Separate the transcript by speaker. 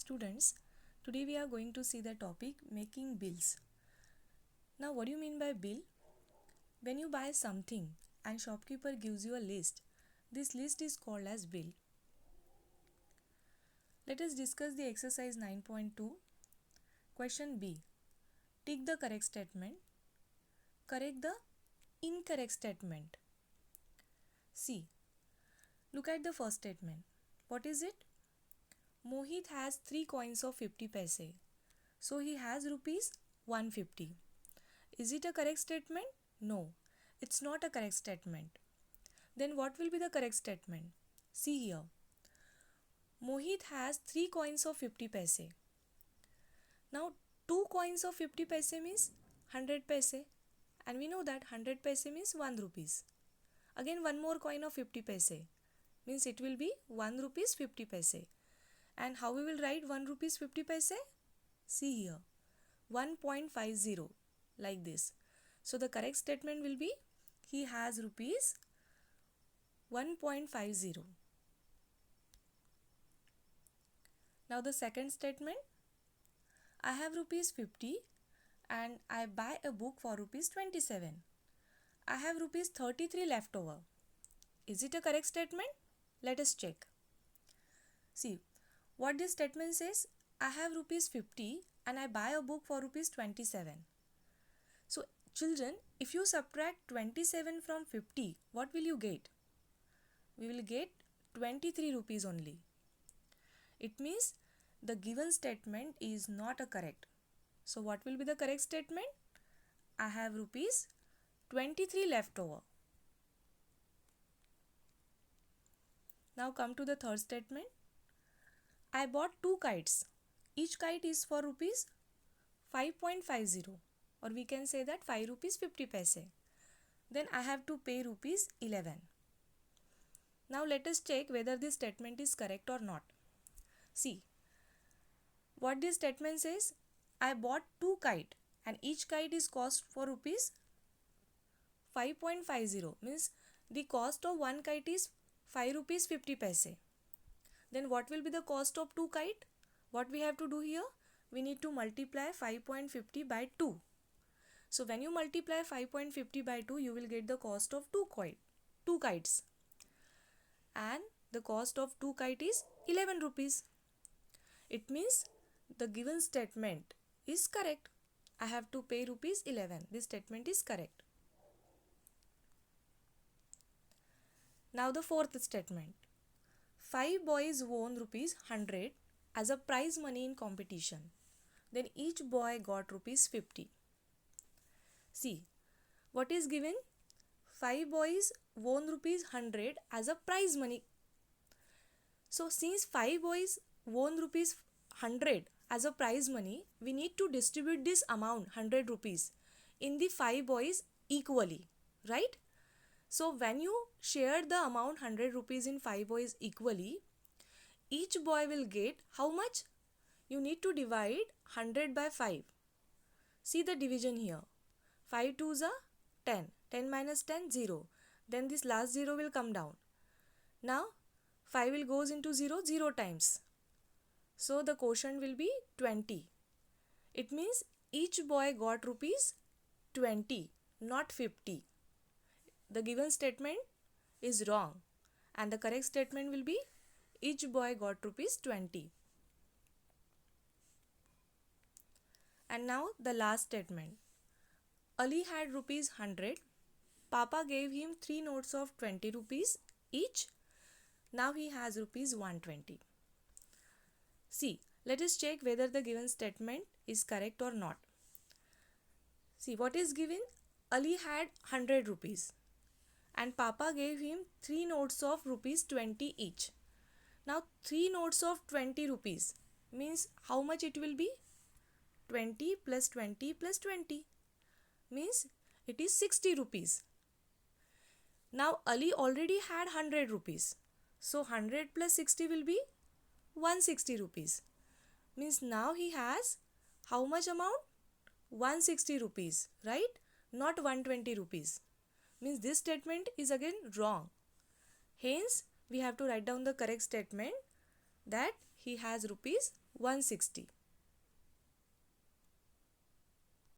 Speaker 1: Students, today we are going to see the topic making bills. Now what do you mean by bill? When you buy something and shopkeeper gives you a list, this list is called as bill. Let us discuss the exercise 9.2. Question B. Tick the correct statement. Correct the incorrect statement. C. Look at the first statement. What is it? Mohit has 3 coins of 50 paise. So he has rupees 150. Is it a correct statement? No, it's not a correct statement. Then what will be the correct statement? See here. Mohit has 3 coins of 50 paise. Now 2 coins of 50 paise means 100 paise. And we know that 100 paise means 1 rupees. Again one more coin of 50 paise means it will be 1 rupees 50 paise. And how we will write 1 rupees 50 paise? See here. 1.50 like this. So the correct statement will be he has rupees 1.50. Now the second statement, I have rupees 50 and I buy a book for rupees 27. I have rupees 33 left over. Is it a correct statement? Let us check. See, what this statement says, I have rupees 50 and I buy a book for rupees 27. So children, if you subtract 27 from 50, what will you get? We will get 23 rupees only. It means the given statement is not a correct. So what will be the correct statement? I have rupees 23 left over. Now come to the third statement. I bought 2 kites. Each kite is for rupees 5.50, or we can say that 5 rupees 50 paise. Then I have to pay rupees 11. Now let us check whether this statement is correct or not. See, what this statement says, I bought 2 kites and each kite is cost for rupees 5.50, means the cost of one kite is 5 rupees 50 paise. Then what will be the cost of 2 kite? What we have to do here? We need to multiply 5.50 by 2. So when you multiply 5.50 by 2, you will get the cost of 2 kites. And the cost of 2 kite is 11 rupees. It means the given statement is correct. I have to pay rupees 11. This statement is correct. Now the fourth statement. 5 boys won rupees 100 as a prize money in competition. Then each boy got rupees 50. See, what is given? 5 boys won rupees 100 as a prize money. So since 5 boys won rupees 100 as a prize money, we need to distribute this amount 100 rupees in the 5 boys equally, right? So when you share the amount 100 rupees in 5 boys equally, each boy will get how much? You need to divide 100 by 5. See the division here. 5 2s are 10. 10 minus 10, 0. Then this last 0 will come down. Now 5 will goes into 0, 0 times. So the quotient will be 20. It means each boy got rupees 20, not 50. The given statement is wrong and the correct statement will be each boy got rupees 20. And now the last statement. Ali had rupees 100. Papa gave him 3 notes of 20 rupees each. Now he has rupees 120. See, let us check whether the given statement is correct or not. See, what is given? Ali had 100 rupees and Papa gave him 3 notes of rupees 20 each. Now 3 notes of 20 rupees means how much it will be? 20 plus 20 plus 20 means it is 60 rupees. Now Ali already had 100 rupees. So 100 plus 60 will be 160 rupees. Means now he has how much amount? 160 rupees, right? Not 120 rupees. Means this statement is again wrong. Hence, we have to write down the correct statement that he has rupees 160.